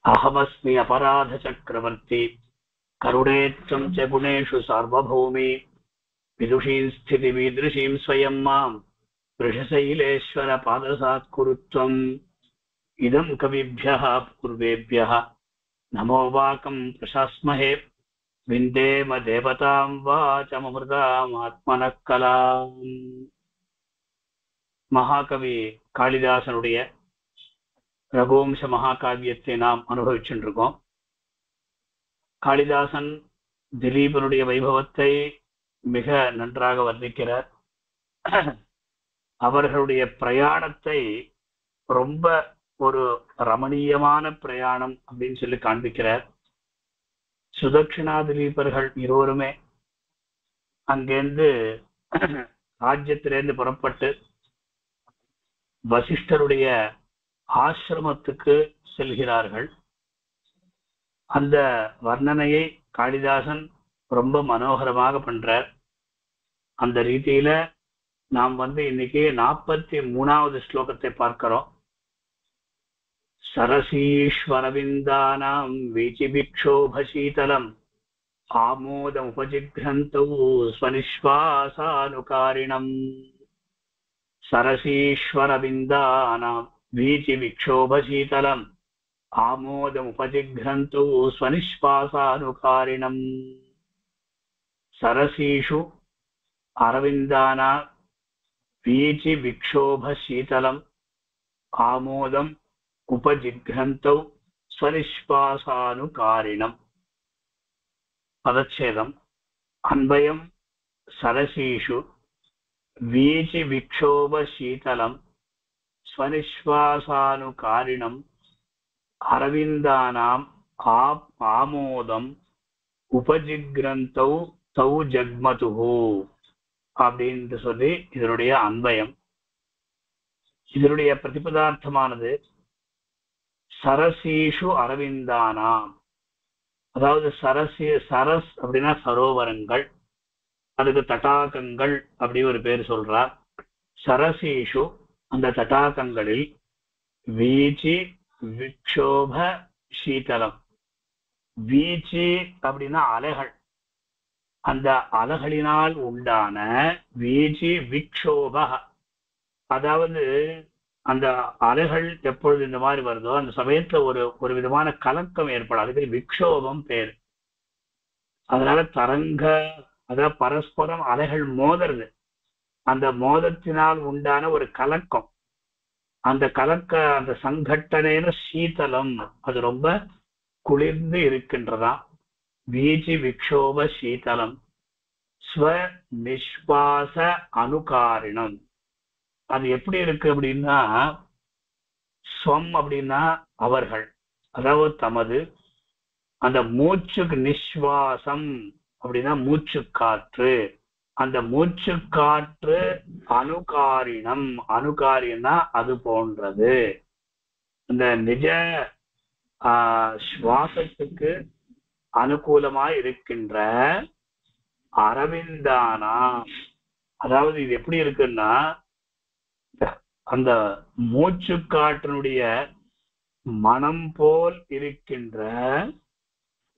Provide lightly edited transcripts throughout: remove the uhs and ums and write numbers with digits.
अहमस्मि अपराधचक्रवर्ती करुणेत्थं च गुणेषु सार्वभौमी विदुषीं स्थितिमीदृशीं स्वयं मां वृषशैलेश्वरपादसात्कुरुत्वम् इदं कविभ्यः पूर्वेभ्यः नमो वाकं प्रशास्महे विन्देम देवतां वाचममृतामात्मनः कलाम्. மகாகவி காளிதாசனுடைய ரகுவம்ச மகாகாவியத்தை நாம் அனுபவிச்சுருக்கோம். காளிதாசன் திலீபனுடைய வைபவத்தை மிக நன்றாக வர்ணிக்கிறார். அவர்களுடைய பிரயாணத்தை ரொம்ப ஒரு ரமணீயமான பிரயாணம் அப்படின்னு சொல்லி காண்பிக்கிறார். சுதக்ஷிணா திலீபர்கள் இருவருமே அங்கேருந்து ராஜ்யத்திலிருந்து புறப்பட்டு வசிஷ்டருடைய ஆசிரமத்துக்கு செல்கிறார்கள். அந்த வர்ணனையை காளிதாசன் ரொம்ப மனோகரமாக பண்றார். அந்த ரீதியில நாம் இன்னைக்கு 43வது ஸ்லோகத்தை பார்க்கிறோம். சரசீஸ்வரவிந்தானாம் வீச்சிபிக்ஷோபசீதலம் ஆமோதமுபஜிக்ரந்தௌ ஸ்வனிஸ்வாசானுகாரிணம். சரசீஸ்வரவிந்தானாம் வீச்சிபிக்ஷோபசீதலம் ஆமோதமுபஜிக்ரந்தௌ ஸ்வனிஸ்வாசானுகாரிணம். சரசீஷு அரவிந்தானாம் வீச்சிபிக்ஷோபசீதலம் ஆமோதம் உபஜிக்ரந்தௌ ஸ்வனிஸ்வாசானுகாரிணம். பதச்சேதம். அன்வயம் சரசீஷு வீச்சி விக்ஷோபசீதலம் ஸ்வனிஸ்வாசானுகாரிணம் அரவிந்தானாம் ஆமோதம் உபஜிக்ரந்தௌ தௌ ஜக்மதுஹு அப்படின்னு சொல்லி இதனுடைய அன்வயம். இதனுடைய பிரதிபதார்த்தமானது சரசீஷு அரவிந்தானாம், அதாவது சரஸ் அப்படின்னா சரோவரங்கள், அதுக்கு தடாகங்கள் அப்படி ஒரு பேர் சொல்றார். சரசீஷு அந்த தடாகங்களில் வீச்சி விக்ஷோப சீதலம். வீச்சி அப்படின்னா அலைகள், அந்த அலைகளினால் உண்டான வீச்சி விக்ஷோப, அதாவது அந்த அலைகள் எப்பொழுது இந்த மாதிரி வருதோ அந்த சமயத்துல ஒரு விதமான கலக்கம் ஏற்படும். அதுக்கு விக்ஷோபம் பேர். அதனால தரங்க, அதாவது பரஸ்பரம் அலைகள் மோதுறது, அந்த மோதத்தினால் உண்டான ஒரு கலக்கம், அந்த அந்த சங்கட்டனேன சீதலம், அது ரொம்ப குளிர்ந்து இருக்கின்றதா. வீச்சி விக்ஷோப சீதலம் ஸ்வ நிஸ்வாச அனுகாரிணம். அது எப்படி இருக்கு அப்படின்னா, ஸ்வம் அப்படின்னா அவர்கள், அதாவது தமது, அந்த மூச்சுக்கு நிஸ்வாசம் அப்படின்னா மூச்சு காற்று, அந்த மூச்சு காற்று அனுகாரிணம், அனுகாரினா அது போன்றது. இந்த நிஜ சுவாசத்துக்கு அனுகூலமாய் இருக்கின்ற அரவிந்தானா, அதாவது இது எப்படி இருக்குன்னா, அந்த மூச்சு காற்றினுடைய மனம் போல் இருக்கின்ற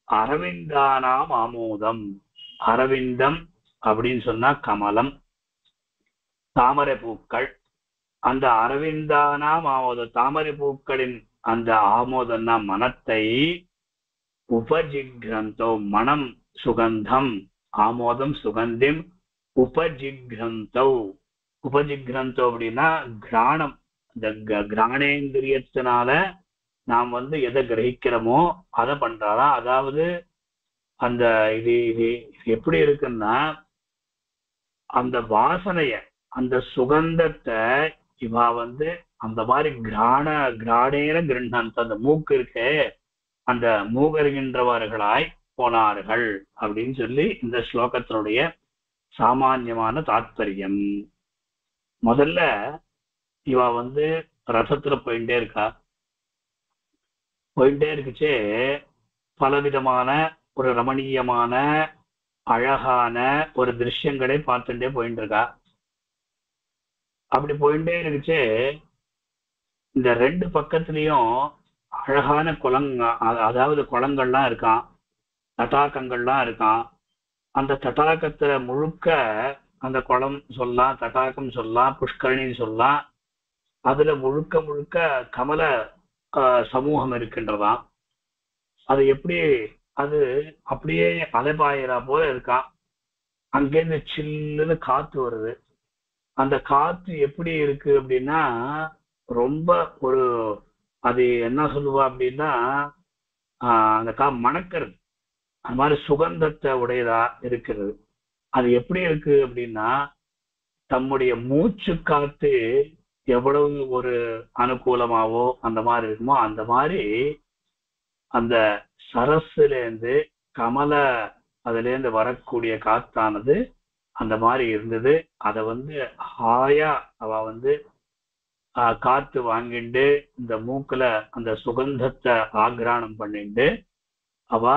அரவிந்தானாம் ஆமோதம். அரவிந்தம் அப்படின்னு சொன்னா கமலம், தாமரை பூக்கள். அந்த அரவிந்தானாம் ஆமோதம், தாமரை பூக்களின் அந்த ஆமோதம்னா மனத்தை, உபஜிக்ரந்தோ மனம் சுகந்தம், ஆமோதம் சுகந்திம், உபஜிக்ரந்தோ, உபஜிக்ரந்தோ அப்படின்னா கிராணம், இந்த கிராணேந்திரியத்தினால நாம் எதை கிரகிக்கிறோமோ அதை பண்றாரா. அதாவது அந்த இது இது எப்படி இருக்குன்னா, அந்த வாசனைய, அந்த சுகந்தத்தை இவா அந்த மாதிரி கிராணேன கிருண்ணந்த, அந்த மூக்கு இருக்கே, அந்த மூகருகின்றவர்களாய் போனார்கள் அப்படின்னு சொல்லி இந்த ஸ்லோகத்தினுடைய சாமான்யமான தாத்பரியம். முதல்ல இவா ரசத்துல போயிட்டே இருக்கா. போயிட்டே இருக்குச்சே பலவிதமான ஒரு ரமணீயமான அழகான ஒரு திருஷ்யங்களை பார்த்துட்டே போயிட்டு இருக்கா. அப்படி போயிட்டே இருக்குச்சே இந்த ரெண்டு பக்கத்துலயும் அழகான அதாவது குளங்கள்லாம் இருக்கான், தடாகங்கள்லாம் இருக்கான். அந்த தடாகத்துல முழுக்க அந்த குளம் சொல்லலாம், தடாகம் சொல்லலாம், புஷ்கரணின்னு சொல்லலாம். அதுல முழுக்க முழுக்க கமல சமூகம் இருக்கின்றதாம். அது எப்படி, அது அப்படியே அலைபாயிரா போல இருக்கான். அங்கேருந்து சில்லுன்னு காத்து வருது. அந்த காத்து எப்படி இருக்கு அப்படின்னா ரொம்ப ஒரு, அது என்ன சொல்லுவா அப்படின்னா அந்த மணக்கிறது, அந்த மாதிரி சுகந்தத்தை உடையதா இருக்கிறது. அது எப்படி இருக்கு அப்படின்னா தம்முடைய மூச்சு காத்து எவ்வளவு ஒரு அனுகூலமாவோ அந்த மாதிரி இருக்குமோ அந்த மாதிரி அந்த சரஸ்ல இருந்து கமல அதுல இருந்து வரக்கூடிய காத்தானது அந்த மாதிரி இருந்தது. அத ஹாயா அவ காத்து வாங்கிண்டு இந்த மூக்குல அந்த சுகந்தத்தை ஆக்ரானம் பண்ணிண்டு அவ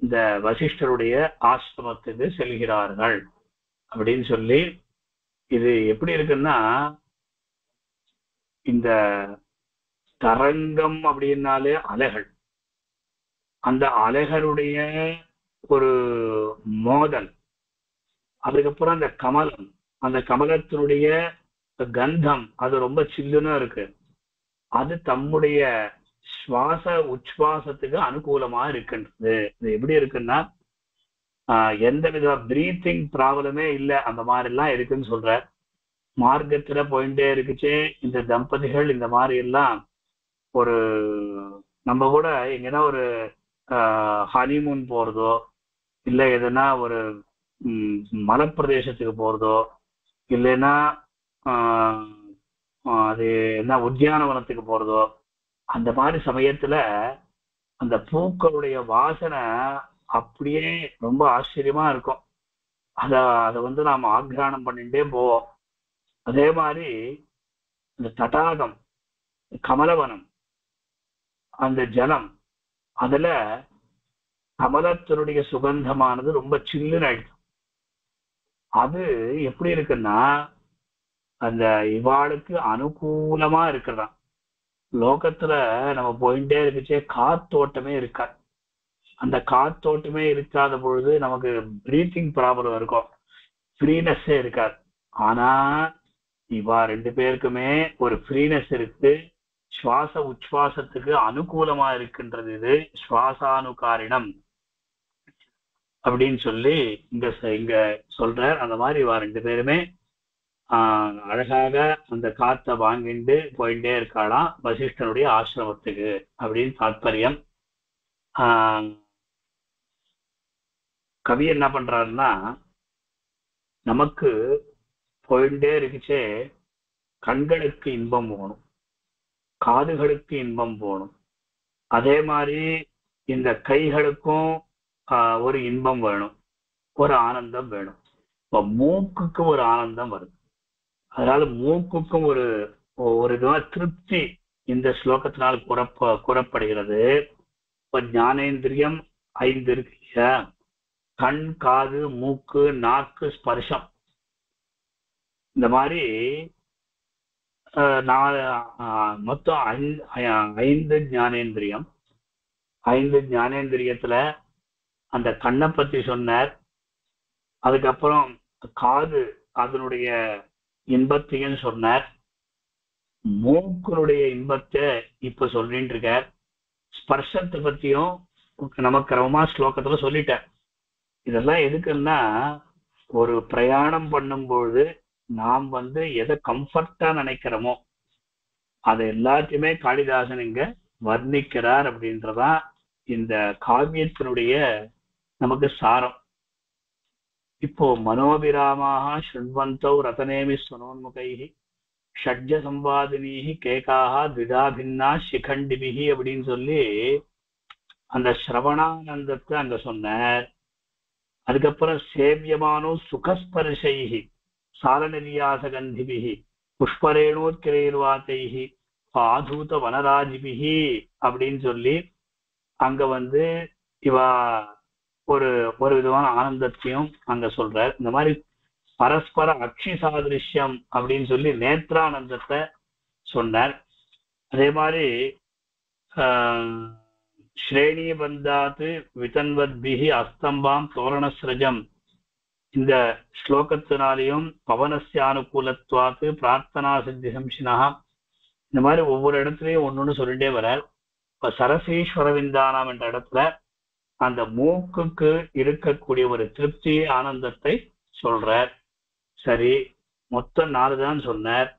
இந்த வசிஷ்டருடைய ஆசிரமத்துக்கு செல்கிறார்கள் அப்படின்னு சொல்லி. இது எப்படி இருக்குன்னா இந்த தரங்கம் அப்படின்னாலே அலைகள், அந்த அலைகளுடைய ஒரு மோதல், அதுக்கப்புறம் அந்த கமலம், அந்த கமலத்தினுடைய கந்தம் அது ரொம்ப சில்லுன்னு இருக்கு. அது தம்முடைய சுவாச உச்வாசத்துக்கு அனுகூலமா இருக்கின்றது. இது எப்படி இருக்குன்னா எந்த வித பிரீத்திங் ப்ராப்ளமே இல்லை, அந்த மாதிரி எல்லாம் இருக்குன்னு சொல்ற. மார்க்கத்துல போயிட்டே இருக்குச்சு இந்த தம்பதிகள். இந்த மாதிரி எல்லாம் ஒரு நம்ம கூட எங்கன்னா ஒரு ஹனிமூன் போறதோ இல்லை எதுனா ஒரு மலைப்பிரதேசத்துக்கு போறதோ இல்லைன்னா அது என்ன உத்தியானவனத்துக்கு போறதோ அந்த மாதிரி சமயத்துல அந்த பூக்களுடைய வாசனை அப்படியே ரொம்ப ஆச்சரியமா இருக்கும். அதை நாம ஆக்ரானம் பண்ணிட்டே போவோம். அதே மாதிரி இந்த தடாகம், கமலவனம், அந்த ஜலம், அதுல கமலத்தினுடைய சுகந்தமானது ரொம்ப சில்லுன்னு ஆயிடுச்சு. அது எப்படி இருக்குன்னா அந்த இவாளுக்கு அனுகூலமா இருக்கிறதா. லோகத்துல நம்ம போயிட்டே இருக்குச்சே காத்தோட்டமே இருக்காது. அந்த காத்தோட்டமே இருக்காத பொழுது நமக்கு பிரீத்திங் ப்ராப்ளம் இருக்கும், ஃப்ரீனஸ்ஸே இருக்காது. ஆனா இவா ரெண்டு பேருக்குமே ஒரு ஃப்ரீனஸ் இருக்கு, சுவாச உச்வாசத்துக்கு அனுகூலமா இருக்கின்றது. இது சுவாசானுகாரிடம் அப்படின்னு சொல்லி இங்க சொல்ற. அந்த மாதிரி இவா ரெண்டு பேருமே அழகாக அந்த காத்தை வாங்கிட்டு போயிட்டே இருக்காளாம் வசிஷ்டனுடைய ஆசிரமத்துக்கு அப்படின்னு தாத்பரியம். கவி என்ன பண்றாருன்னா நமக்கு போயிட்டே இருக்குச்சே கண்களுக்கு இன்பம் போகணும், காதுகளுக்கு இன்பம் போகணும், அதே மாதிரி இந்த கைகளுக்கும் ஒரு இன்பம் வேணும், ஒரு ஆனந்தம் வேணும். இப்ப மூக்குக்கு ஒரு ஆனந்தம் வருது, அதனால மூக்குக்கும் ஒரு ஒரு விதமான திருப்தி இந்த ஸ்லோகத்தினால் கூறப்படுகிறது. இப்ப ஞானேந்திரியம் 5 இருக்கு, கண், காது, மூக்கு, நாக்கு, ஸ்பர்ஷம். இந்த மாதிரி மொத்தம் 5 ஞானேந்திரியம். 5 ஞானேந்திரியத்துல அந்த கண்ணை பத்தி சொன்னார். அதுக்கப்புறம் காது அதனுடைய இன்பத்தையும் சொன்னார். மூக்கினுடைய இன்பத்தை இப்ப சொல்லிட்டு இருக்கார். ஸ்பர்ஷத்தை பத்தியும் நமக்கு கிரமமா ஸ்லோகத்துல சொல்லிட்டார். இதெல்லாம் எதுக்குன்னா ஒரு பிரயாணம் பண்ணும்போது நாம் எதை கம்ஃபர்ட்டா நினைக்கிறோமோ அதை எல்லாத்தையுமே காளிதாசன் இங்க வர்ணிக்கிறார் அப்படின்றதான் இந்த காவியத்தினுடைய நமக்கு சாரம். இப்போ மனோபிராமாக ஸ்ருண்வந்தௌ ரதநேமி ஸ்வனோன்முகைஹி ஷட்ஜ சம்பாதினீஹி கேகாஹ த்விதாபின்னா சிகண்டிபிஹி அப்படின்னு சொல்லி அந்த ஸ்ரவணானந்தத்தை அங்க சொன்னார். அதுக்கப்புறம் சேவியமானோ சுகஸ்பர்ஷைஹி சாலநிரியாசகந்திபிஹி புஷ்பரேணோத்கிரைர்வாத்தைஹி ஆதூத வனராஜிபிஹி அப்படின்னு சொல்லி அங்க இவா ஒரு ஒரு விதமான ஆனந்தத்தையும் அங்க சொல்றார். இந்த மாதிரி பரஸ்பர அக்ஷி சாதிருஷ்யம் அப்படின்னு சொல்லி நேத்ரானந்தத்தை சொன்னார். அதே மாதிரி ஸ்ரேணிபந்தாத் விதன்வத்பிஹி அஸ்தம்பாம் தோரணஸ்ரஜம். இந்த ஸ்லோகத்தினாலையும் பவனஸ்ய அனுகூலத்வாத்து பிரார்த்தனா சித்தி சம்சினா, இந்த மாதிரி ஒவ்வொரு இடத்துலயும் ஒன்னொன்னு சொல்லிட்டே வரார். இப்ப சரசீஸ்வரவிந்தானாம் என்ற இடத்துல அந்த மூக்குக்கு இருக்கக்கூடிய ஒரு திருப்தி ஆனந்தத்தை சொல்றார். சரி, மொத்தம் 4 தான் சொன்னார்.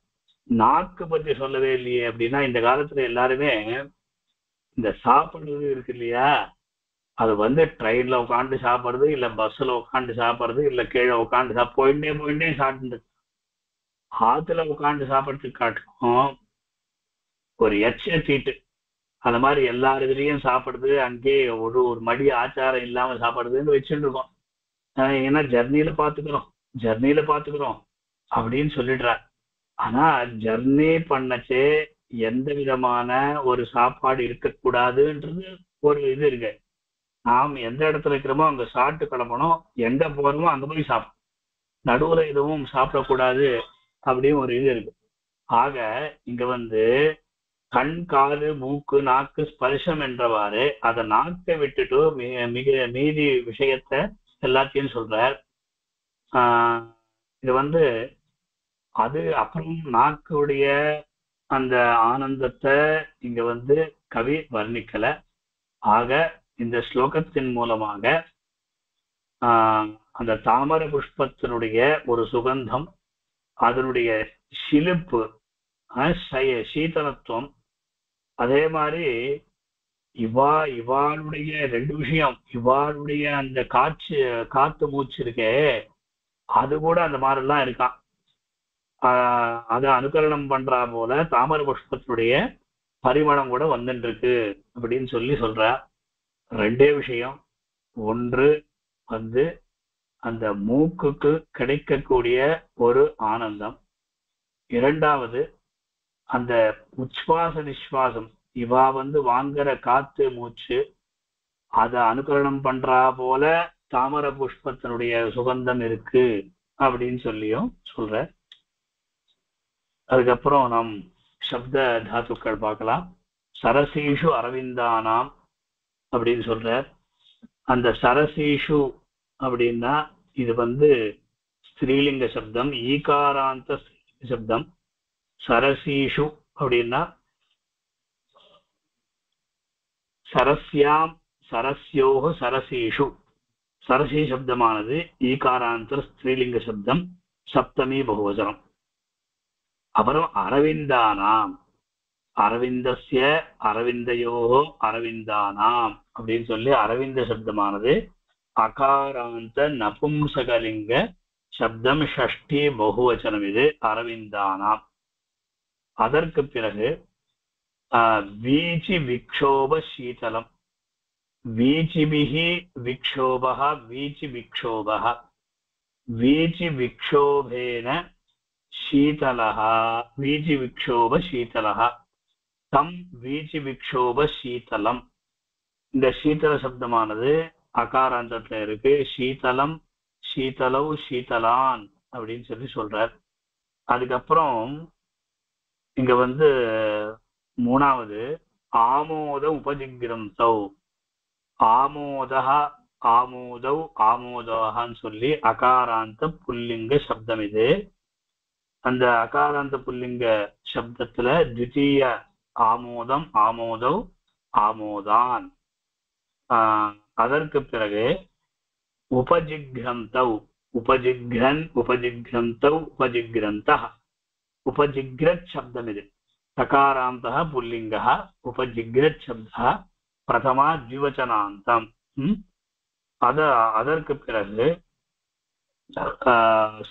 நாக்கு பத்தி சொல்லவே இல்லையே அப்படின்னா, இந்த காலத்துல எல்லாருமே இந்த சாப்பிடுறது இருக்கு இல்லையா, அது ட்ரெயின்ல உட்காந்து சாப்பிடுறது, இல்ல பஸ்ல உட்காந்து சாப்பிடுறது, இல்ல கீழே உட்காந்து போயிட்டே சாப்பிட்டு ஆத்துல உட்காந்து சாப்பிட்றதுக்கு காட்டும் ஒரு தீட்டு அந்த மாதிரி எல்லார் இதுலயும் சாப்பிடுறது, அங்கேயே ஒரு ஒரு மடி ஆச்சாரம் இல்லாம சாப்பிடுறதுன்னு வச்சுட்டு இருக்கோம். ஏன்னா ஜர்னியில பாத்துக்கிறோம் அப்படின்னு சொல்லிடுறார். ஆனா ஜர்னி பண்ணச்சே எந்த விதமான ஒரு சாப்பாடு இருக்கக்கூடாதுன்றது ஒரு இது இருக்கு. நாம் எந்த இடத்துல இருக்கிறோமோ அங்க சாப்பிட்டு கிளம்பணும், எங்க போறோமோ அங்க போய் சாப்பிடணும், நடுவுல எதுவும் சாப்பிடக்கூடாது அப்படின்னு ஒரு இது இருக்கு. ஆக இங்க கண், காது, மூக்கு, நாக்கு, ஸ்பர்ஷம் என்றவாறு அதை நாக்கை விட்டுட்டு மிக மீதி விஷயத்த எல்லாத்தையும் சொல்றார். இது அது அப்புறம் நாக்குடைய அந்த ஆனந்தத்தை இங்க கவி வர்ணிக்கல. ஆக இந்த ஸ்லோகத்தின் மூலமாக அந்த தாமர புஷ்பத்தினுடைய ஒரு சுகந்தம், அதனுடைய சிலிப்பு, சீதளத்துவம், அதே மாதிரி இவாளுடைய 2 விஷயம், இவாளுடைய அந்த காத்து மூச்சு இருக்கே, அது கூட அந்த மாதிரிலாம் இருக்கான். அதை அனுகரணம் பண்றா போல தாமர புஷ்பத்தினுடைய பரிமளம் கூட வந்துட்டு இருக்கு அப்படின்னு சொல்ற 2 விஷயம். ஒன்று அந்த மூக்குக்கு கிடைக்கக்கூடிய ஒரு ஆனந்தம், இரண்டாவது அந்த உச்வாச நிஸ்வாசம், இவா வாங்குற காத்து மூச்சு அதை அனுகரணம் பண்றா போல தாமர புஷ்பத்தினுடைய சுகந்தம் இருக்கு அப்படின்னு சொல்லியும் சொல்ற. அதுக்கப்புறம் நாம் சப்த தாத்துக்கள் பார்க்கலாம். சரசீஷு அரவிந்தானாம் அப்படின்னு சொல்ற. அந்த சரசீஷு அப்படின்னா இது ஸ்திரீலிங்க சப்தம், ஈகாராந்த சப்தம். சரசீஷு அப்படின்னா சரஸ்யாம், சரஸ்யோஹ, சரசீஷு. சரசி சப்தமானது ஈகாராந்த ஸ்திரீலிங்க சப்தம், சப்தமி பகுவசனம். அப்புறம் அரவிந்தானாம், அரவிந்தஸ்ய, அரவிந்தயோஹோ, அரவிந்தானாம் அப்படின்னு சொல்லி அரவிந்த சப்தமானது அகாராந்த நபும்சகலிங்க சப்தம், ஷஷ்டி பகுவச்சனம். இது அரவிந்தானாம். அதற்கு பிறகு வீச்சி விக்ஷோப சீதலம், வீச்சிபிஹி விக்ஷோபஹ, வீச்சி விக்ஷோபஹ, வீச்சி விக்ஷோபேன சீதலஹ, வீச்சி விக்ஷோப சீதலஹ, தம் வீச்சி விக்ஷோப சீதலம். இந்த சீதல சப்தமானது அகாராந்தத்துல இருக்கு. சீதலம், சீதலவ், சீதலான் அப்படின்னு சொல்றார். அதுக்கப்புறம் இங்க மூணாவது ஆமோத உபஜிகிரந்தௌ, ஆமோதஹ, ஆமோதௌ, ஆமோதஹான்னு சொல்லி அகாராந்த புல்லிங்க சப்தம். இது அந்த அகாராந்த புல்லிங்க சப்தத்துல த்விதீய ஆமோதம், ஆமோதௌ, ஆமோதான். அதற்கு பிறகு உபஜிக்ரந்தௌ, உபஜிக்ரன், உபஜிக்ரந்தௌ, உபஜிக்ரந்தः. உபஜிக்ரத் சப்தம் இது. சகாராந்தः புல்லிங்கः, உபஜிக்ரத் சப்தः பிரதமா த்விவச்சனாந்தம். அதற்கு பிறகு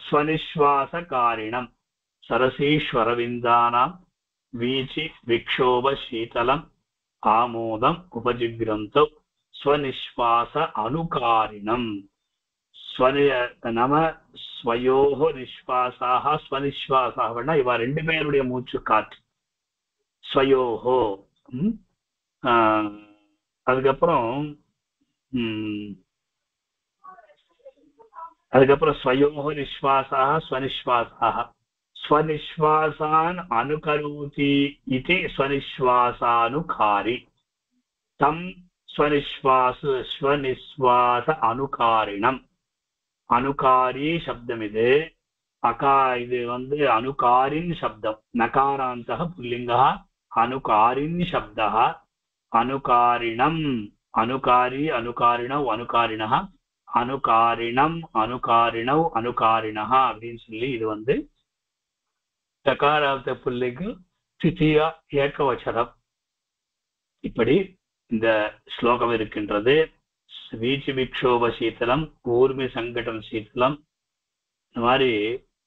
ஸ்வனிஸ்வாசகாரிணம், சரசீஸ்வரவிந்தானாம் வீச்சி விக்ஷோப சீதலம் ஆமோதம் உபஜிக்ரந்தௌ ஸ்வனிஸ்வாச அனுகாரிணம். நம ஸ்வயோஹ நிஸ்வாசாக, ஸ்வனிஸ்வாசாகனா இவ 2 பேருடைய மூச்சு காற்று, ஸ்வயோஹோ. அதுக்கப்புறம் ஸ்வயோஹ நிஸ்வாசாக, ஸ்வனிஸ்வாசாக. ஸ்வனிஸ்வாசான் அனுகரோதி இது ஸ்வனிஸ்வாசானுகாரி. தம் ஸ்வநிஸ்வாச அனுகாரிணம். அனுகாரி சப்தம் இது. இது வந்து அனுகாரின் சப்தம். நகாராந்தः புல்லிங்கः அனுகாரின் சப்தः. அனுகாரிணம் அனுகாரி அனுகாரிணவ் அனுகாரிணः அனுகாரிணம் அனுகாரிணவ் அனுகாரிணः அப்படின்னு சொல்லி இது வந்து தகாராந்த புல்லிங்கு திதியா ஏகவச்சனம். இப்படி இந்த ஸ்லோகம் இருக்கின்றது. வீச்சு விக்ஷோப சீத்தலம், ஊர்மி சங்கடம் சீத்தலம். இந்த மாதிரி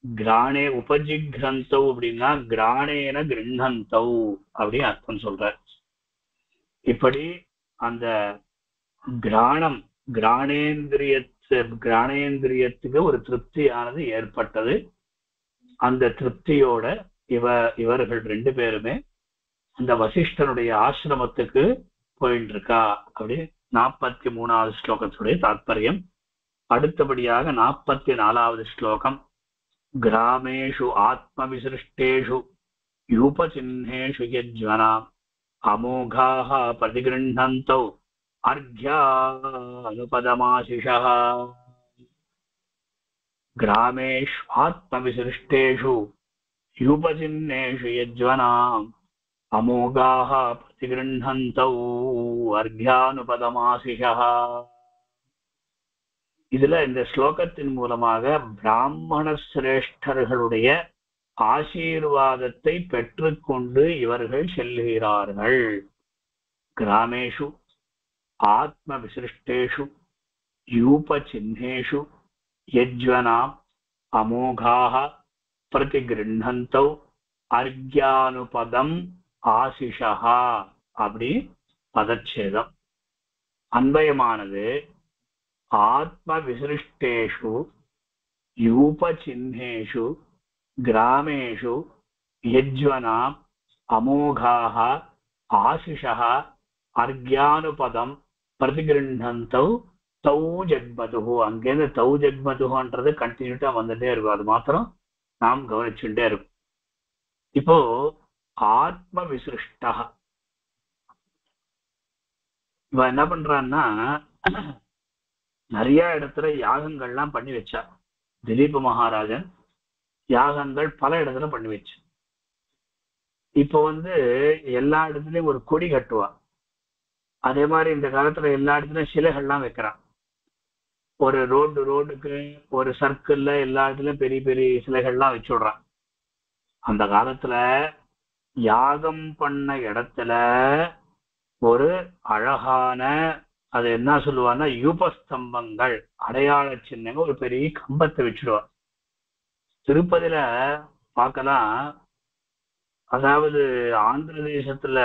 கிராணே உபஜிக்ரந்தௌ அப்படின்னா கிராணேன கிருண்ணந்தௌ அப்படின்னு அர்த்தம் சொல்ற. இப்படி அந்த கிராணம் கிராணேந்திரியத்துக்கு ஒரு திருப்தியானது ஏற்பட்டது. அந்த திருப்தியோட இவர்கள் ரெண்டு பேருமே அந்த வசிஷ்டனுடைய ஆசிரமத்துக்கு போயிட்டு இருக்கா. அப்படி 43வது ஸ்லோகத்துடைய தாத்பரியம். அடுத்தபடியாக 44வது ஸ்லோகம். கிராமேஷு ஆத்மவிசிருஷ்டேஷு யூபசின்னேஷு யஜ்வனாம் அமோகாஹ பிரதிகிருண்ணந்தௌ அர்க்யானுபதமாசிஷः. கிராமேஷு ஆத்மவிசிருஷ்டேஷு யூபசின்னேஷு யஜ்வனாம் அமோகாஹ பிரதிகிருண்ணந்தௌ அர்க்யானுபதமாசிஷः. இதுல இந்த ஸ்லோகத்தின் மூலமாக பிராமண சிரேஷ்டர்களுடைய ஆசீர்வாதத்தை பெற்றுக்கொண்டு இவர்கள் செல்கிறார்கள். கிராமேஷு ஆத்ம விசிருஷ்டேஷு யூப சின்னேஷு யஜ்வனாம் அமோகாஹ பிரதிகிருண்ணந்தௌ அர்க்யானுபதம் ஆசிஷः. அப்படி பதச்சேதம். அன்வயமானது ஆத்ம விசிருஷ்டேஷு யூபசின்னேஷு கிராமேஷு யஜ்வனாம் அமோகாஹ ஆசிஷः அர்க்யானுபதம் பிரதிகிருண்ணந்தௌ தௌ ஜக்மதுஹு. அங்கேருந்து தௌ ஜக்மதுஹுன்றது கண்டினியூட்டா வந்துட்டே இருக்கும். அது மாத்திரம் நாம் கவனிச்சுட்டே இருக்கும். இப்போ ஆத்ம விசிருஷ்டா இவன் என்ன பண்றான்னா நிறைய இடத்துல யாகங்கள்லாம் பண்ணி வச்சா. திலீப மகாராஜன் யாகங்கள் பல இடத்துல பண்ணி வச்சு. இப்போ வந்து எல்லா இடத்துலயும் ஒரு கொடி கட்டுவா. அதே மாதிரி இந்த காலத்துல எல்லா இடத்துலயும் சிலைகள்லாம் வைக்கிறான். ஒரு ரோடுக்கு ஒரு சர்க்கிள்ல எல்லா இடத்துலயும் பெரிய பெரிய சிலைகள்லாம் வச்சு விடுறான். அந்த காலத்துல யாகம் பண்ண இடத்துல ஒரு அழகான, அது என்ன சொல்லுவான்னா யூபஸ்தம்பங்கள், அடையாள சின்னங்கள், ஒரு பெரிய கம்பத்தை வச்சிடுவார். திருப்பதியில பார்க்கலாம். அதாவது ஆந்திர தேசத்துல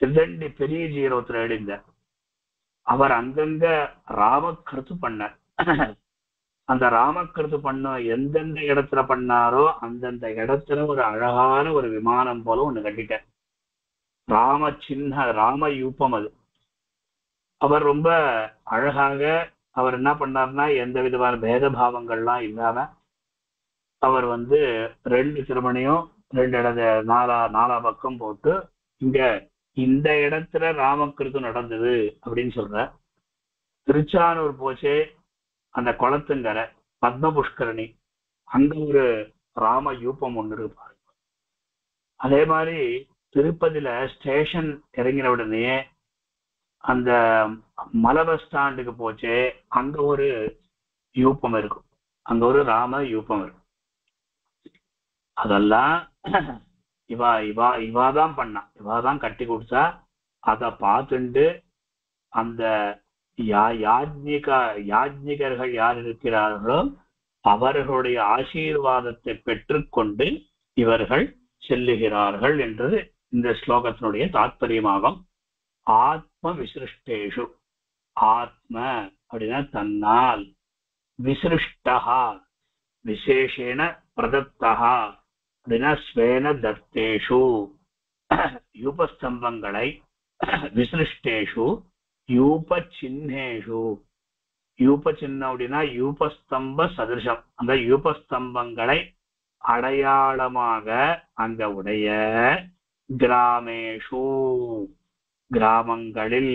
திருதண்டி பெரிய ஜீரவத்துல எழுந்த அவர் அங்கங்க ராமக்கிருத்து பண்ணார். அந்த ராமக்கிருத்து பண்ண எந்தெந்த இடத்துல பண்ணாரோ அந்தந்த இடத்துல ஒரு அழகான ஒரு விமானம் போல ஒண்ணு கட்டிட்டார். ராம சின்ன ராம யூபம் அது. அவர் ரொம்ப அழகாக அவர் என்ன பண்ணார்னா எந்த விதமான பேதபாவங்கள்லாம் இல்லாம அவர் வந்து 2 திருமணியும் 2 இடத்த நாலா பக்கம் போட்டு இங்க இந்த இடத்துல ராமக்கிருத்து நடந்தது அப்படின்னு சொல்ற. திருச்சானூர் போச்சே அந்த குளத்துங்கரை பத்ம புஷ்கரணி, அங்க ஒரு ராம யூபம் ஒன்று இருப்பாரு. அதே மாதிரி திருப்பதியில ஸ்டேஷன் இறங்கின உடனே அந்த மலை பஸ் ஸ்டாண்டுக்கு போச்சு, அங்க ஒரு யூபம் இருக்கும், அங்க ஒரு ராம யூபம் இருக்கும். அதெல்லாம் இவாதான் பண்ணா, இவாதான் கட்டி கொடுத்தா. அதை பார்த்துண்டு அந்த யாஜ்ஞிகர்கள் யார் இருக்கிறார்களோ அவர்களுடைய ஆசீர்வாதத்தை பெற்றுக்கொண்டு இவர்கள் செல்லுகிறார்கள் என்றது இந்த ஸ்லோகத்தினுடைய தாத்பரியமாகும். ஆத்ம விசிருஷ்டேஷு, ஆத்ம அப்படின்னா தன்னால், விசிருஷ்டா விசேஷேன பிரதத்தா அப்படின்னா ஸ்வேன தத்தேஷு, யூபஸ்தம்பங்களை விசிருஷ்டேஷு யூப சின்னேஷு, யூப சின்னம் அப்படின்னா யூபஸ்தம்ப சதிருஷம், அந்த யூபஸ்தம்பங்களை அடையாளமாக அங்க உடைய கிராமேஷு கிராமங்களில்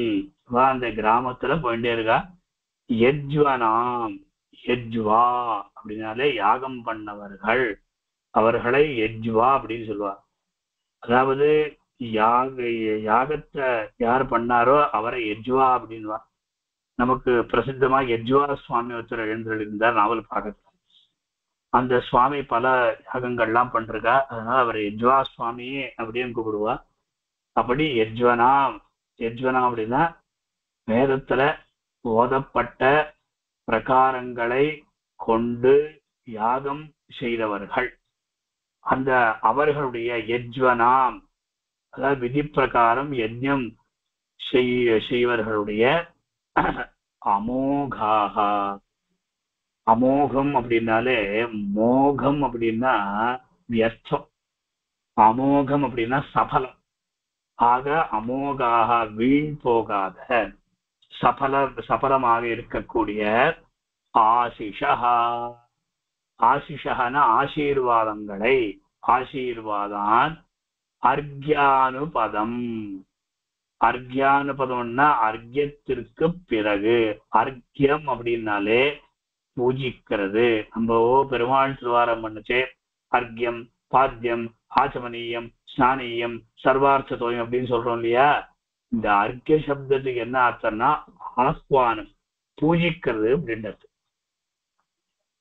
அந்த கிராமத்துல போயிட்டே இருக்கா. யஜ்வனாம், யஜ்வா அப்படின்னாலே யாகம் பண்ணவர்கள், அவர்களை யஜ்வா அப்படின்னு சொல்லுவார். அதாவது யாக யாகத்தை யார் பண்ணாரோ அவரை யஜ்வா அப்படின்வா. நமக்கு பிரசித்தமா யஜ்வா சுவாமி ஒருத்தர் எழுந்திருந்தார் நாவல் பார்க்க. அந்த சுவாமி பல யாகங்கள்லாம் பண்றா, அதனால அவர் யஜ்வா சுவாமியே அப்படின்னு கூப்பிடுவா. அப்படி யஜ்வனாம், யஜ்வனா அப்படின்னா வேதத்துல ஓதப்பட்ட பிரகாரங்களை கொண்டு யாகம் செய்தவர்கள். அந்த அவர்களுடைய யஜ்வனாம், அதாவது விதி பிரகாரம் யஜ்ஞம் செய்வர்களுடைய அமோகாக. அமோகம் அப்படின்னாலே, மோகம் அப்படின்னா வியர்த்தம், அமோகம் அப்படின்னா சபலம். ஆக அமோகாக வீண் போகாத சபலமாக இருக்கக்கூடிய ஆசிஷா, ஆசிஷான ஆசீர்வாதங்களை, ஆசீர்வாதான் அர்க்யானுபதம். அர்க்யானுபதம்னா அர்க்யத்திற்கு பிறகு. அர்க்யம் அப்படின்னாலே பூஜிக்கிறது. நம்ம பெருமாள் திருவாரம் பண்ணுச்சே அர்க்யம், பாத்தியம், ஆச்சமனீயம், ஸ்நானீயம், சர்வார்த்ததோயம் அப்படின்னு சொல்றோம் இல்லையா. இந்த அர்க்ய சப்தத்துக்கு என்ன அர்த்தம்னா ஆஸ்வானம், பூஜிக்கிறது அப்படின்றது.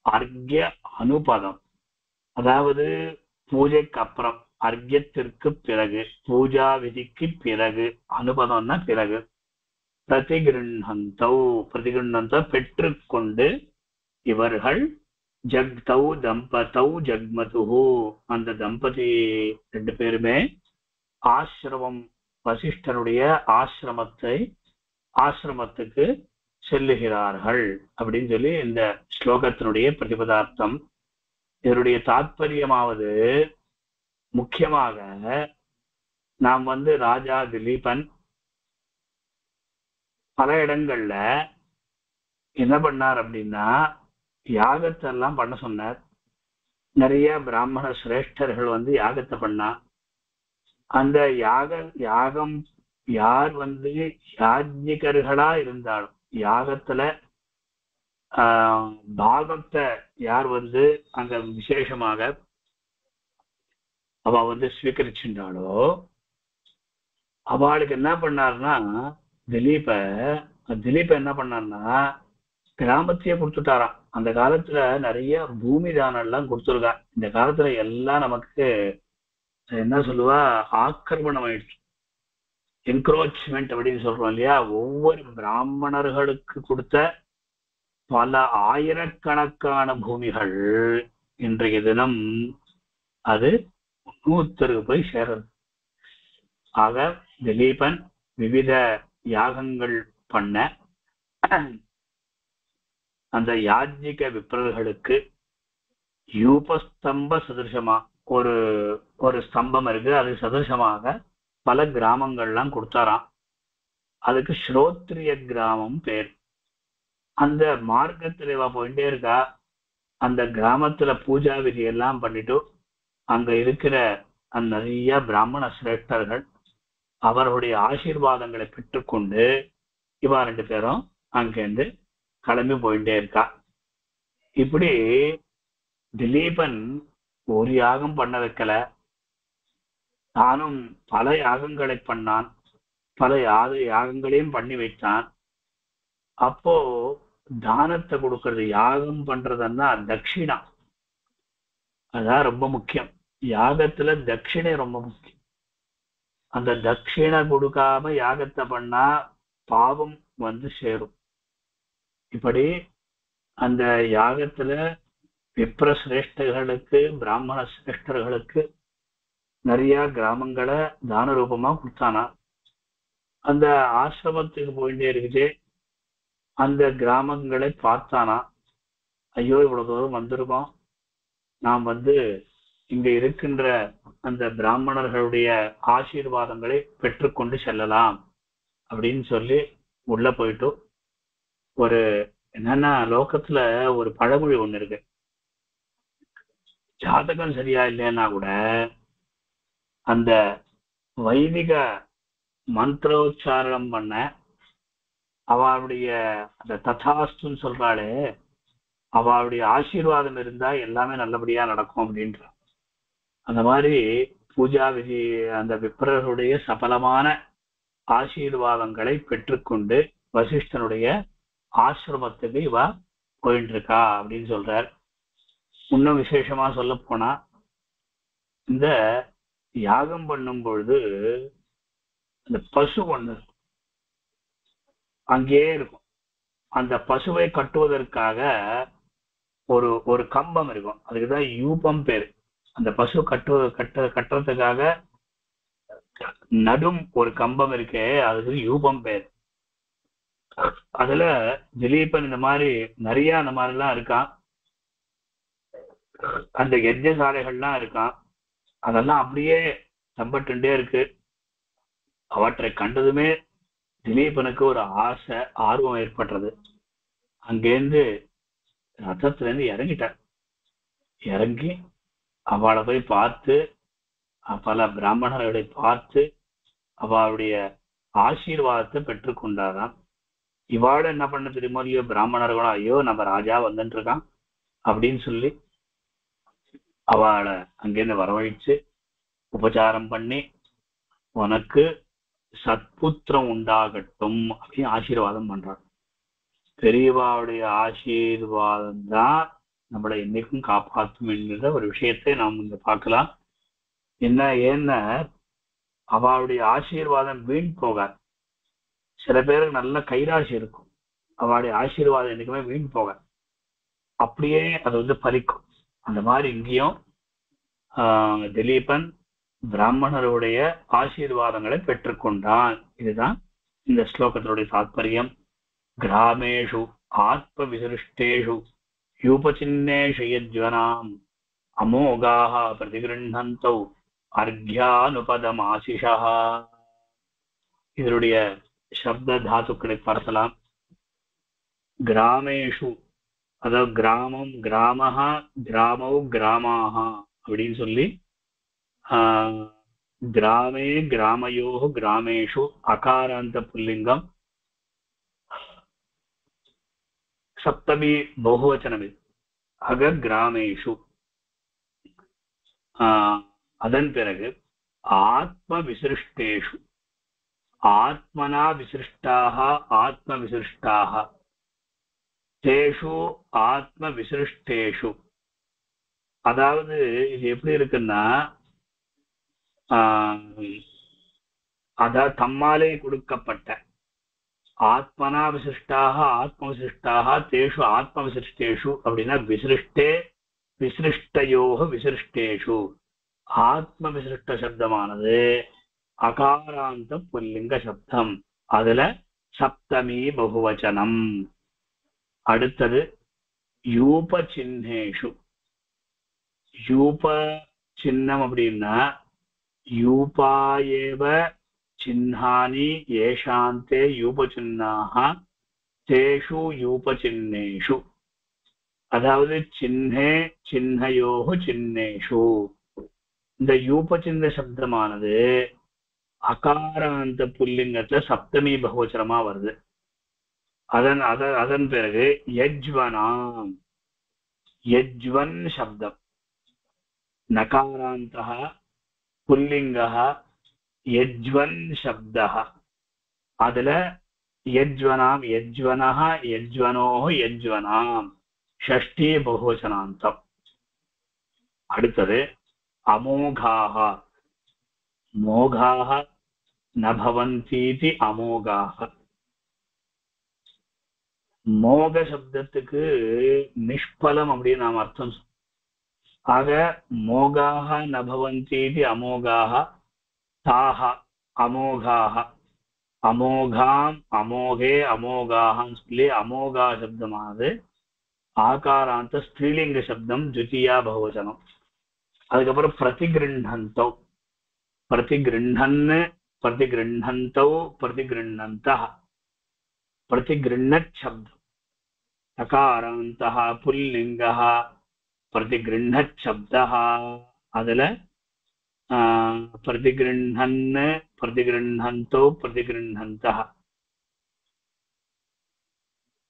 அர்க்ய அனுபதம், அதாவது பூஜைக்கு அப்புறம், அர்க்யத்திற்கு பிறகு, பூஜா விதிக்கு பிறகு, அனுபதம்னா பிறகு. பிரதிகிருண்ணந்தௌ, பிரதிகிருண்ணந்தௌ பெற்றுக்கொண்டு இவர்கள் ஜக்தௌ தம்பதௌ ஜக்மதுஹு, அந்த தம்பதி ரெண்டு பேருமே ஆசிரமம், வசிஷ்டனுடைய ஆசிரமத்துக்கு செல்லுகிறார்கள் அப்படின்னு சொல்லி இந்த ஸ்லோகத்தினுடைய பிரதிபதார்த்தம். இதனுடைய தாத்பரியமாவது முக்கியமாக நாம் ராஜா திலீபன் பல இடங்கள்ல என்ன பண்ணார் அப்படின்னா யாகத்தை எல்லாம் பண்ண சொன்னார். நிறைய பிராமண சிரேஷ்டர்கள் யாகத்தை பண்ணா. அந்த யாகம் யார் யாஜ்ஞிகர்களா இருந்தாலும், யாகத்துல பாகத்தை யார் அங்க விசேஷமாக அவ ஸ்வீகரிச்சுட்டாளோ அவளுக்கு என்ன பண்ணாருன்னா திலீப என்ன பண்ணார்னா கிராமத்தையே கொடுத்துட்டாராம். அந்த காலத்துல நிறைய பூமி தானம் எல்லாம் கொடுத்துருக்கா. இந்த காலத்துல எல்லாம் நமக்கு என்ன சொல்லுவா, ஆக்கிரமணம் ஆயிடுச்சு, என்க்ரோச்மெண்ட் அப்படின்னு சொல்றோம் இல்லையா. ஒவ்வொரு பிராமணர்களுக்கு கொடுத்த பல ஆயிரக்கணக்கான பூமிகள் இன்றைய தினம் அது இன்னொருத்தருக்கு போய் சேருது. ஆக திலீபன் விவித யாகங்கள் பண்ண அந்த யாஜ்ஞிக விப்ரர்களுக்கு யூபஸ்தம்ப சதிருஷமா ஒரு ஸ்தம்பம் இருக்கு, அது சதிருஷமாக பல கிராமங்கள்லாம் கொடுத்தாராம். அதுக்கு ஸ்ரோத்ரிய கிராமம் பேர். அந்த மார்க்கத்துல போயிட்டே இருக்கா. அந்த கிராமத்துல பூஜா விதி எல்லாம் பண்ணிட்டு அங்க இருக்கிற அந்த நிறைய பிராமண சிரேஷ்டர்கள் அவர்களுடைய ஆசீர்வாதங்களை பெற்றுக்கொண்டு இவா ரெண்டு பேரும் அங்கிருந்து கிளம்பி போயிட்டே இருக்கா. இப்படி திலீபன் ஒரு யாகம் பண்ண வைக்கல, தானும் பல யாகங்களை பண்ணான், பல யாகங்களையும் பண்ணி வைத்தான். அப்போ தானத்தை கொடுக்கறது, யாகம் பண்றதுன்னா தட்சிணா, அதான் ரொம்ப முக்கியம். யாகத்துல தட்சிணை ரொம்ப முக்கியம். அந்த தட்சிணை கொடுக்காம யாகத்தை பண்ணா பாவம் சேரும். இப்படி அந்த யாகத்துல விப்ர சிரேஷ்டர்களுக்கு, பிராமண சிரேஷ்டர்களுக்கு நிறைய கிராமங்களை தான ரூபமா கொடுத்தானா. அந்த ஆசிரமத்துக்கு போயிட்டே இருக்குது, அந்த கிராமங்களை பார்த்தானா. ஐயோ, இவ்வளவு தூரம் வந்திருக்கோம், நாம் இங்க இருக்கின்ற அந்த பிராமணர்களுடைய ஆசீர்வாதங்களை பெற்றுக்கொண்டு செல்லலாம் அப்படின்னு சொல்லி உள்ள போயிட்டு, ஒரு என்னன்னா லோகத்துல ஒரு பழமொழி ஒண்ணு இருக்கு, ஜாதகம் சரியா இல்லைன்னா கூட அந்த வைதிக மந்திரோச்சாரணம் பண்ண அவளுடைய அந்த ததாஸ்துன்னு சொல்றாளே, அவளுடைய ஆசீர்வாதம் இருந்தா எல்லாமே நல்லபடியா நடக்கும் அப்படின்ற அந்த மாதிரி பூஜா விதி அந்த விப்ரருடைய சபலமான ஆசீர்வாதங்களை பெற்றுக்கொண்டு வசிஷ்டனுடைய ஆசிரமத்துக்கு இவ போயிட்டு இருக்கா அப்படின்னு சொல்றார். இன்னும் விசேஷமா சொல்ல போனா, இந்த யாகம் பண்ணும் பொழுது இந்த பசு ஒண்ணு அங்கேயே இருக்கும். அந்த பசுவை கட்டுவதற்காக ஒரு ஒரு கம்பம் இருக்கும், அதுக்குதான் யூபம் பேரு. அந்த பசு கட்டுறதுக்காக நடும் ஒரு கம்பம் இருக்கே, அதுக்கு யூபம் பேர். அதுல திலீபன் இந்த மாதிரி நிறைய அந்த மாதிரிலாம் இருக்கான். அந்த யஜ்ஞசாலைகள்லாம் இருக்கான். அதெல்லாம் அப்படியே தம்பட்டுண்டே இருக்கு. அவற்றை கண்டதுமே திலீபனுக்கு ஒரு ஆசை, ஆர்வம் ஏற்பட்டது. அங்கேருந்து ரதத்துல இருந்து இறங்கிட்டார். இறங்கி அவளை போய் பார்த்து, பல பிராமணர்களை பார்த்து அவளுடைய ஆசீர்வாதத்தை பெற்றுக்கொண்டாராம். இவாள என்ன பண்ண தெரியுமோ இல்லையோ, பிராமணர்களும் ஐயோ நம்ம ராஜா வந்துட்டு இருக்கான் அப்படின்னு சொல்லி அவளை அங்கேருந்து வரவழைச்சு உபச்சாரம் பண்ணி, உனக்கு சத்புத்திரம் உண்டாகட்டும் அப்படின்னு ஆசீர்வாதம் பண்றான். பெரியவாவுடைய ஆசீர்வாதம் தான் நம்மளை என்னைக்கும் காப்பாற்றும் என்கிற ஒரு விஷயத்தை நாம் இங்க பார்க்கலாம். ஏன்னா அவளுடைய ஆசீர்வாதம் வீண் போகாது. சில பேருக்கு நல்ல கைராசி இருக்கும், அவளுடைய ஆசீர்வாதம் என்னைக்குமே வீண் போகாது, அப்படியே அது பலிக்கும். அந்த மாதிரி இங்கேயும் திலீபன் பிராமணருடைய ஆசீர்வாதங்களை பெற்றுக்கொண்டான். இதுதான் இந்த ஸ்லோகத்தினுடைய தாத்பரியம். கிராமேஷு ஆத்ம விசிருஷ்டேஷு யூபசின்னேஷு யஜ்வனாம் அமோகாஹ பிரதிகிருண்ணந்தௌ அர்க்யானுபதமாசிஷா. இதனுடைய சப்த தாத்துக்களை பார்க்கலாம். கிராமேஷு, அதாவது கிராமம், கிராமஹா, கிராமௌ, கிராமாஹா அப்படின்னு சொல்லி கிராமே, கிராமயோ, கிராமேஷு அகாராந்த புல்லிங்கம், சப்தமி பகுவச்சனம். இது அக கிராமேஷு. அதன் பிறகு ஆத்ம விசிருஷ்டேஷு, ஆத்மனா விசிருஷ்டாக, ஆத்ம விசிருஷ்டாக, தேஷு ஆத்ம விசிருஷ்டேஷு. அதாவது இது எப்படி இருக்குன்னா, அதாவது தம்மாலே கொடுக்கப்பட்ட ஆத்மனா விசிருஷ்டாக, ஆத்ம விசிருஷ்டாக, தேஷு ஆத்ம விசிருஷ்டேஷு அப்படின்னா விசிருஷ்டே விசிருஷ்டயோக விசிருஷ்டேஷு. ஆத்ம விசிருஷ்ட சப்தமானது அகாராந்த புல்லிங்க சப்தம், அதுல சப்தமி பகுவச்சனம். அடுத்தது யூப சின்னேஷு. யூப சின்னம் அப்படின்னா யூபாயேவ சின்னானி ஏஷாந்தே யூபசின்னாக தேஷு யூபசின்னேஷு. அதாவது சின்னே சின்னயோஹு சின்னேஷு. இந்த யூபசின்ன சப்தமானது அகாராந்த புல்லிங்கத்துல சப்தமி பகுவச்சனமா வருது. அதன் பிறகு யஜ்வனாம், யஜ்வன் சப்தம் நகாராந்தः புல்லிங்கः யஜ்வன் சப்தः. அதுல யஜ்வனாம், யஜ்வனः, யஜ்வனோஹ, யஜ்வனாம் ஷஷ்டி பகுவச்சனாந்தம். அடுத்தது அமோகாஹ. மோகாஹ ந பவந்தீதி அமோகாஹ. மோக சப்தத்துக்கு நிஷ்பலம் அப்படின்னு நாம் அர்த்தம். ஆக மோகாஹ ந பவந்தீதி அமோகாஹ, தாஹ அமோகாஹ, அமோகாம் அமோகே அமோகாஹன்னு சொல்லி அமோகா சப்தமானது ஆகாராந்த ஸ்ரீலிங்க சப்தம், துதியா பகுவச்சனம். அதுக்கப்புறம் பிரதிகிருண்ணந்தௌ, பிரதிகிருண்ணன்னு, பிரதிகிருண்ணந்தௌ, பிரதிகிருண்ணந்தः, பிரதிகிருண்ணத் சப்தம் அகாராந்தः புல்லிங்கः பிரதிகிருண்ணத் சப்தः. அதுல प्रतिगृह्णन् प्रतिगृह्णन्तौ प्रतिगृह्णन्तः.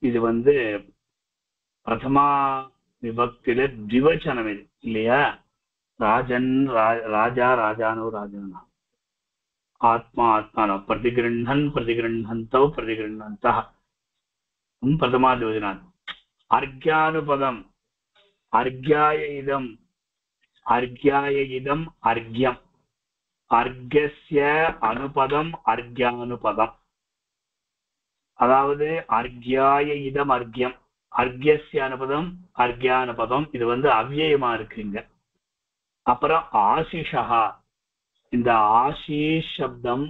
இது பிரதமா விபக்தியில திவச்சனம் இது இல்லையா? ராஜன் ராஜா ராஜானோ ராஜானா, ஆத்மா ஆத்மானோ, பிரதிகிருண்ணன் பிரதிகிருண்ணந்தோ பிரதிகிருண்ணந்தः பிரதமா திவச்சனாத். அர்க்யானுபதம் அர்க்யாய இதம் அர்க்யாய இதம் அர்க்யம், அர்க்யஸ்ய அனுபதம் அர்க்யானுபதம். அதாவது அர்க்யாய இதம் அர்க்யம், அர்க்யஸ்ய அனுபதம் அர்க்யானுபதம். இது அவ்யயமா இருக்குங்க. அப்புறம் ஆசிஷா, இந்த ஆசீஷ் சப்தம்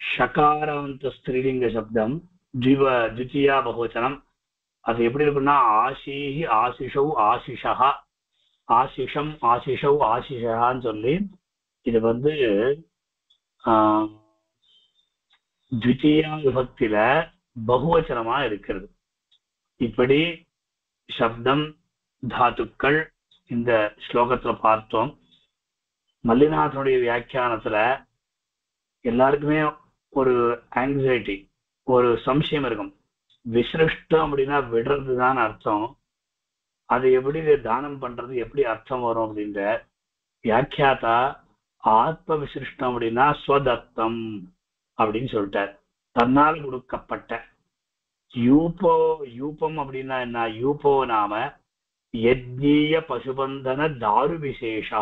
ஷகாராந்த ஸ்திரீலிங்க சப்தம், த்விதியா பகுவச்சனம். அது எப்படி இருக்குன்னா ஆசீஹி ஆசிஷௌ ஆசிஷா, ஆசிஷம் ஆசிஷௌ ஆசிஷான்னு சொல்லி இது த்விதியா விபக்தியில பகுவச்சனமா இருக்கிறது. இப்படி சப்தம் தாத்துக்கள் இந்த ஸ்லோகத்துல பார்த்தோம். மல்லிநாதனுடைய வியாக்கியானத்துல எல்லாருக்குமே ஒரு ஆங்ஸைட்டி, ஒரு சம்சயம் இருக்கும். விசிருஷ்டம் அப்படின்னா விடுறதுதான் அர்த்தம். அது எப்படி தானம் பண்றது, எப்படி அர்த்தம் வரும் அப்படின்ற வியாக்கியாத்தா ஆத்ம விசிருஷ்டம் அப்படின்னா ஸ்வதத்தம் அப்படின்னு சொல்லிட்டார். தன்னால் கொடுக்கப்பட்ட. யூபம் அப்படின்னா என்ன? யூபோ நாம யஜ்ஞீய பசுபந்தன தாரு விசேஷா.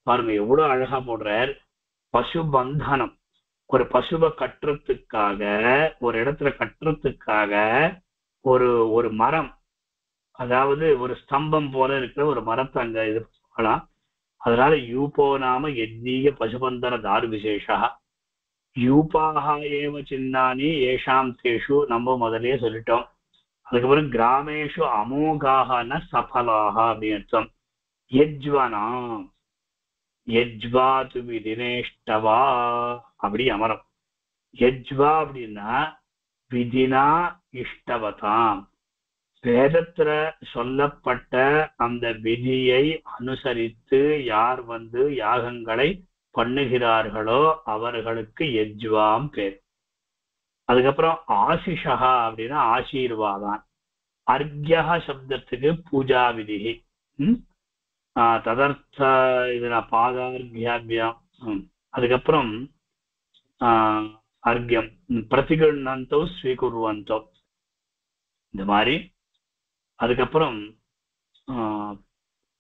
பாருங்க எவ்வளவு அழகா போடுறார். பசுபந்தனம், ஒரு பசுவை கட்டுறதுக்காக, ஒரு இடத்துல கட்டுறதுக்காக ஒரு ஒரு மரம், அதாவது ஒரு ஸ்தம்பம் போல இருக்கிற ஒரு மரத்தை அங்க இது பண்ணலாம். அதனால யூபோ நாம யஜ்ஞீய பசுபந்தன தாரு விசேஷா. யூபாக ஏவ சின்னானி ஏஷாம் தேஷு நம்ம முதலே சொல்லிட்டோம். அதுக்கப்புறம் கிராமேஷு அமோகான சபலாக அப்படின்னு அர்த்தம். யஜ்வனா யஜ்வாது விதினேஷ்டவா அப்படி அமரம். யஜ்வா அப்படின்னா விதினா இஷ்டவதாம், வேதத்துல சொல்லப்பட்ட அந்த விதியை அனுசரித்து யார் யாகங்களை பண்ணுகிறார்களோ அவர்களுக்கு யஜ்வாம் பேர். அதுக்கப்புறம் ஆசிஷா அப்படின்னா ஆசீர்வாதான். அர்க்யா சப்தத்துக்கு பூஜா விதி. ததர்த்த இதுல பாதார்க்யாபியம். அதுக்கப்புறம் அர்க்யம் பிரதிகண்ணந்தோ ஸ்வீகுர்வந்தோ இந்த மாதிரி. அதுக்கப்புறம்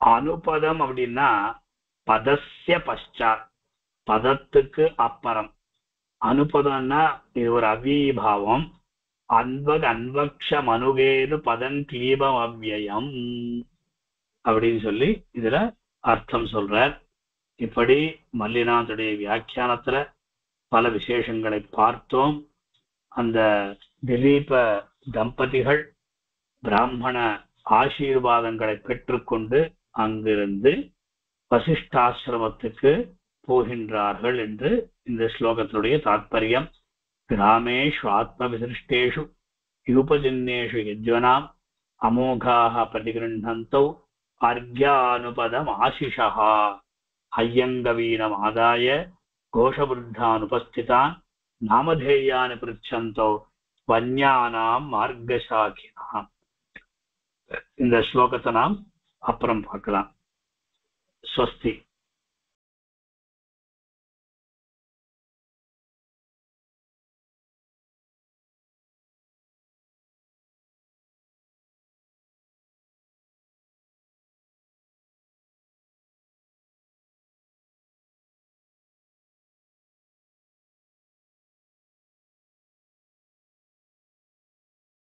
அனுபதம் அப்படின்னா பதஸ்ய பశ్చాத், பதத்துக்கு அப்புறம். அனுபதம்னா இது ஒரு அவ்யயீபாவம். அன்வக்ஷம் அனுகேது பதன் கிளீபம் அவ்யயம் அப்படின்னு சொல்லி இதுல அர்த்தம் சொல்றார். இப்படி மல்லிநாதனுடைய வியாக்கியானத்துல பல விசேஷங்களை பார்த்தோம். அந்த திலீப தம்பதிகள் பிராமண ஆசீர்வாதங்களை பெற்றுக்கொண்டு அங்கிருந்து வசிஷ்டாசிரமத்துக்கு போகின்றார்கள் என்று இந்த ஸ்லோகத்தினுடைய தாத்பரியம். கிராமேஷு ஆத்ம விசிருஷ்டேஷு யூபஜன்யேஷு யஜ்வனாம் அமோகாஹ பிரதிகிருண்ணந்தௌ அர்க்யானுபதம் ஆசிஷா ஹய்யங்கவீனம் ஆதாய கோஷபுத்தான் உபஸ்திதான் நாமதேயானி பிருச்சந்தோ வன்யானாம் மார்கசாகினாம். இந்த ஸ்லோகத்தை நாம் அப்புறம் பார்க்கலாம். ஸ்வஸ்தி.